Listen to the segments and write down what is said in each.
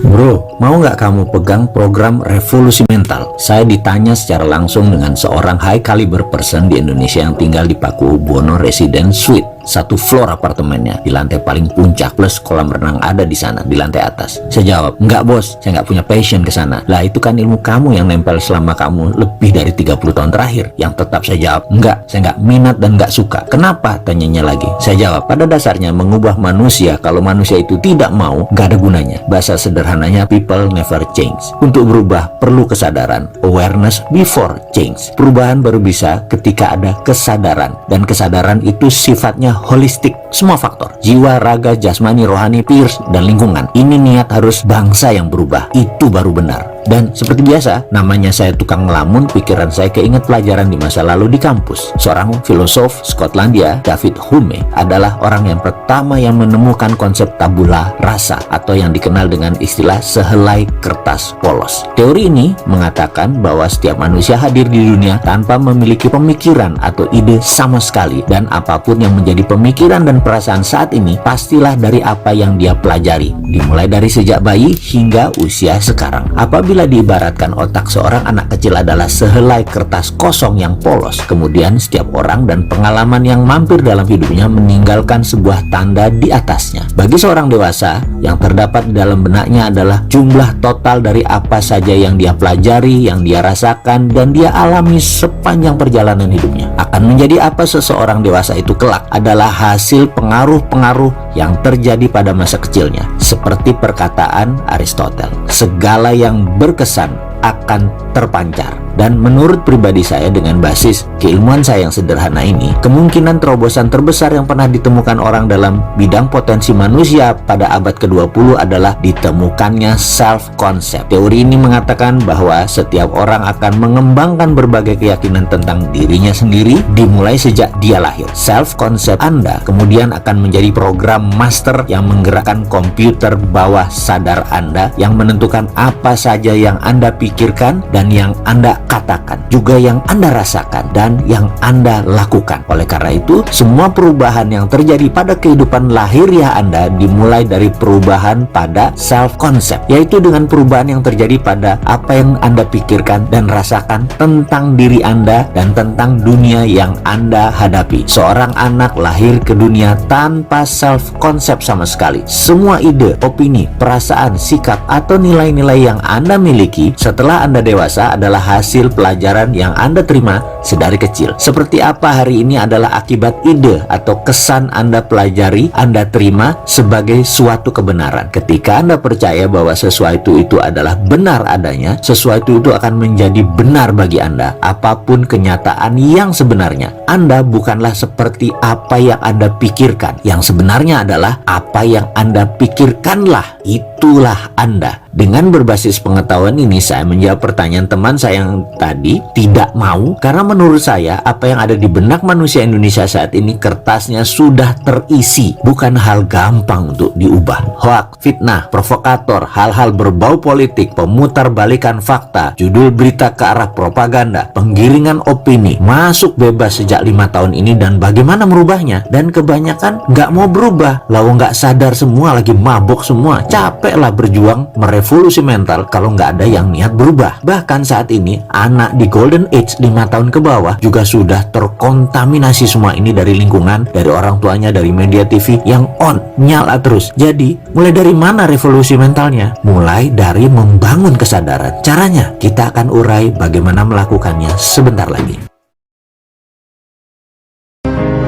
Bro, mau nggak kamu pegang program revolusi mental? Saya ditanya secara langsung dengan seorang high caliber person di Indonesia yang tinggal di Pakubuwono Residence Suite. Satu floor apartemennya di lantai paling puncak, plus kolam renang ada di sana di lantai atas. Saya jawab, enggak bos, saya nggak punya passion ke sana. Lah itu kan ilmu kamu yang nempel selama kamu lebih dari 30 tahun terakhir. Yang tetap saya jawab, enggak, saya nggak minat dan nggak suka. Kenapa? Tanyanya lagi. Saya jawab, pada dasarnya mengubah manusia, kalau manusia itu tidak mau, nggak ada gunanya. Bahasa sederhananya, people never change. Untuk berubah perlu kesadaran, awareness before change. Perubahan baru bisa ketika ada kesadaran, dan kesadaran itu sifatnya holistik, semua faktor, jiwa, raga, jasmani, rohani, peers, dan lingkungan. Ini niat harus bangsa yang berubah, itu baru benar. Dan seperti biasa, namanya saya tukang ngelamun, pikiran saya keinget pelajaran di masa lalu di kampus. Seorang filosof Skotlandia, David Hume, adalah orang yang pertama yang menemukan konsep tabula rasa, atau yang dikenal dengan istilah sehelai kertas polos. Teori ini mengatakan bahwa setiap manusia hadir di dunia tanpa memiliki pemikiran atau ide sama sekali, dan apapun yang menjadi pemikiran dan perasaan saat ini pastilah dari apa yang dia pelajari, dimulai dari sejak bayi hingga usia sekarang. Apabila diibaratkan otak seorang anak kecil adalah sehelai kertas kosong yang polos, kemudian setiap orang dan pengalaman yang mampir dalam hidupnya meninggalkan sebuah tanda di atasnya. Bagi seorang dewasa, yang terdapat di dalam benaknya adalah jumlah total dari apa saja yang dia pelajari, yang dia rasakan, dan dia alami sepanjang perjalanan hidupnya. Akan menjadi apa seseorang dewasa itu kelak adalah hasil pengaruh-pengaruh yang terjadi pada masa kecilnya. Seperti perkataan Aristoteles, segala yang berkesan akan terpancar. Dan menurut pribadi saya, dengan basis keilmuan saya yang sederhana ini, kemungkinan terobosan terbesar yang pernah ditemukan orang dalam bidang potensi manusia pada abad ke-20 adalah ditemukannya self-concept. Teori ini mengatakan bahwa setiap orang akan mengembangkan berbagai keyakinan tentang dirinya sendiri dimulai sejak dia lahir. Self-concept Anda kemudian akan menjadi program master yang menggerakkan komputer bawah sadar Anda, yang menentukan apa saja yang Anda pikirkan dan yang Anda katakan, juga yang Anda rasakan dan yang Anda lakukan. Oleh karena itu, semua perubahan yang terjadi pada kehidupan lahiriah Anda dimulai dari perubahan pada self-concept, yaitu dengan perubahan yang terjadi pada apa yang Anda pikirkan dan rasakan tentang diri Anda dan tentang dunia yang Anda hadapi. Seorang anak lahir ke dunia tanpa self-concept sama sekali. Semua ide, opini, perasaan, sikap, atau nilai-nilai yang Anda miliki setelah Anda dewasa adalah hasil pelajaran yang Anda terima sedari kecil. Seperti apa hari ini adalah akibat ide atau kesan Anda pelajari, Anda terima sebagai suatu kebenaran. Ketika Anda percaya bahwa sesuatu itu adalah benar adanya, sesuatu itu akan menjadi benar bagi Anda. Apapun kenyataan yang sebenarnya, Anda bukanlah seperti apa yang Anda pikirkan. Yang sebenarnya adalah apa yang Anda pikirkanlah, itulah Anda. Dengan berbasis pengetahuan ini, saya menjawab pertanyaan teman saya yang tadi tidak mau, karena menurut saya apa yang ada di benak manusia Indonesia saat ini, kertasnya sudah terisi. Bukan hal gampang untuk diubah. Hoak, fitnah, provokator, hal-hal berbau politik, pemutarbalikan fakta, judul berita ke arah propaganda, penggiringan opini, masuk bebas sejak 5 tahun ini. Dan bagaimana merubahnya? Dan kebanyakan nggak mau berubah. Lalu nggak sadar semua, lagi mabok semua. Capek lah berjuang merevolusi mental kalau nggak ada yang niat berubah. Bahkan saat ini anak di golden age 5 tahun ke bawah juga sudah terkontaminasi semua ini dari lingkungan, dari orang tuanya, dari media TV yang on, nyala terus. Jadi mulai dari mana revolusi mentalnya? Mulai dari membangun kesadaran. Caranya kita akan urai bagaimana melakukannya sebentar lagi.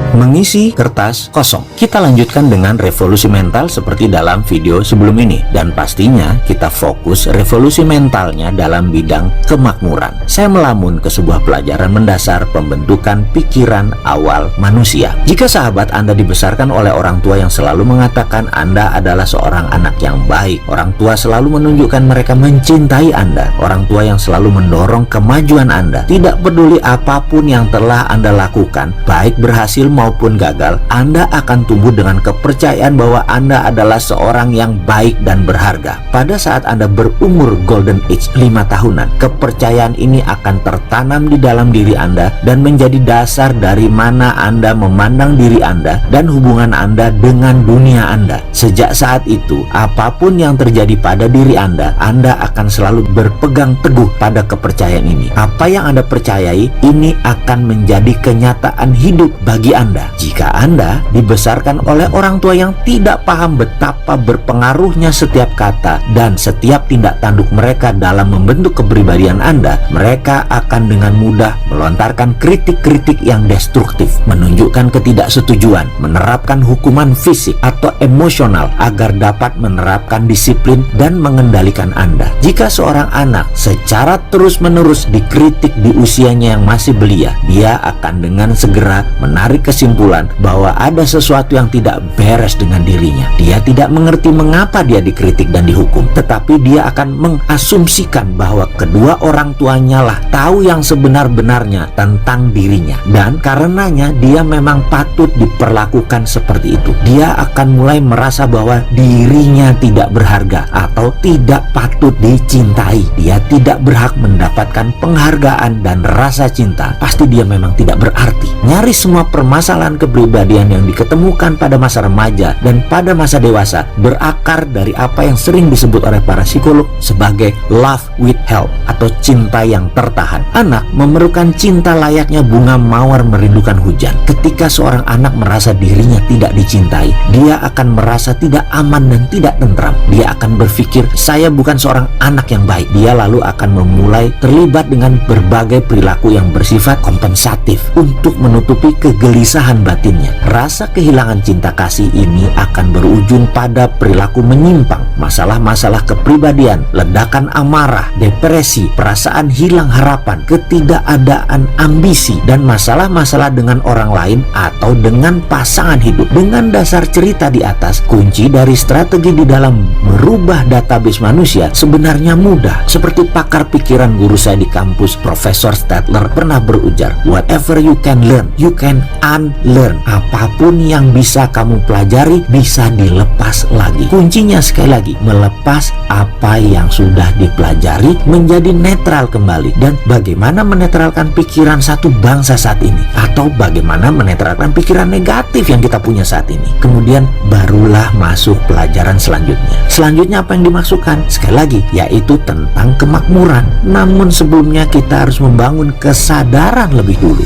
Mengisi kertas kosong. Kita lanjutkan dengan revolusi mental seperti dalam video sebelum ini, dan pastinya kita fokus revolusi mentalnya dalam bidang kemakmuran. Saya melamun ke sebuah pelajaran mendasar pembentukan pikiran awal manusia. Jika sahabat Anda dibesarkan oleh orang tua yang selalu mengatakan Anda adalah seorang anak yang baik, orang tua selalu menunjukkan mereka mencintai Anda, orang tua yang selalu mendorong kemajuan Anda, tidak peduli apapun yang telah Anda lakukan, baik berhasil maupun maupun gagal, Anda akan tumbuh dengan kepercayaan bahwa Anda adalah seorang yang baik dan berharga. Pada saat Anda berumur golden age 5 tahunan, kepercayaan ini akan tertanam di dalam diri Anda dan menjadi dasar dari mana Anda memandang diri Anda dan hubungan Anda dengan dunia Anda. Sejak saat itu, apapun yang terjadi pada diri Anda akan selalu berpegang teguh pada kepercayaan ini. Apa yang Anda percayai, ini akan menjadi kenyataan hidup bagi Anda. Jika Anda dibesarkan oleh orang tua yang tidak paham betapa berpengaruhnya setiap kata dan setiap tindak tanduk mereka dalam membentuk kepribadian Anda, mereka akan dengan mudah melontarkan kritik-kritik yang destruktif, menunjukkan ketidaksetujuan, menerapkan hukuman fisik atau emosional agar dapat menerapkan disiplin dan mengendalikan Anda. Jika seorang anak secara terus-menerus dikritik di usianya yang masih belia, dia akan dengan segera menarik kesimpulan bahwa ada sesuatu yang tidak beres dengan dirinya. Dia tidak mengerti mengapa dia dikritik dan dihukum, tetapi dia akan mengasumsikan bahwa kedua orang tuanya lah tahu yang sebenar-benarnya tentang dirinya, dan karenanya dia memang patut diperlakukan seperti itu. Dia akan mulai merasa bahwa dirinya tidak berharga atau tidak patut dicintai. Dia tidak berhak mendapatkan penghargaan dan rasa cinta. Pasti dia memang tidak berarti. Nyaris semua permasalahan kepribadian yang diketemukan pada masa remaja dan pada masa dewasa berakar dari apa yang sering disebut oleh para psikolog sebagai love withheld atau cinta yang tertahan. Anak memerlukan cinta layaknya bunga mawar merindukan hujan. Ketika seorang anak merasa dirinya tidak dicintai, dia akan merasa tidak aman dan tidak tentram. Dia akan berpikir, saya bukan seorang anak yang baik. Dia lalu akan memulai terlibat dengan berbagai perilaku yang bersifat kompensatif untuk menutupi kegelisahan batinnya. Rasa kehilangan cinta kasih ini akan berujung pada perilaku menyimpang, masalah-masalah kepribadian, ledakan amarah, depresi, perasaan hilang harapan, ketidakadaan ambisi, dan masalah-masalah dengan orang lain atau dengan pasangan hidup. Dengan dasar cerita di atas, kunci dari strategi di dalam merubah database manusia sebenarnya mudah. Seperti pakar pikiran guru saya di kampus, Profesor Stadler, pernah berujar, whatever you can learn, you can unlearn. Apapun yang bisa kamu pelajari bisa dilepas lagi. Kuncinya sekali lagi, melepas apa yang sudah dipelajari menjadi netral kembali. Dan bagaimana menetralkan pikiran satu bangsa saat ini, atau bagaimana menetralkan pikiran negatif yang kita punya saat ini. Kemudian barulah masuk pelajaran selanjutnya. Selanjutnya apa yang dimaksudkan? Sekali lagi, yaitu tentang kemakmuran. Namun sebelumnya kita harus membangun kesadaran lebih dulu.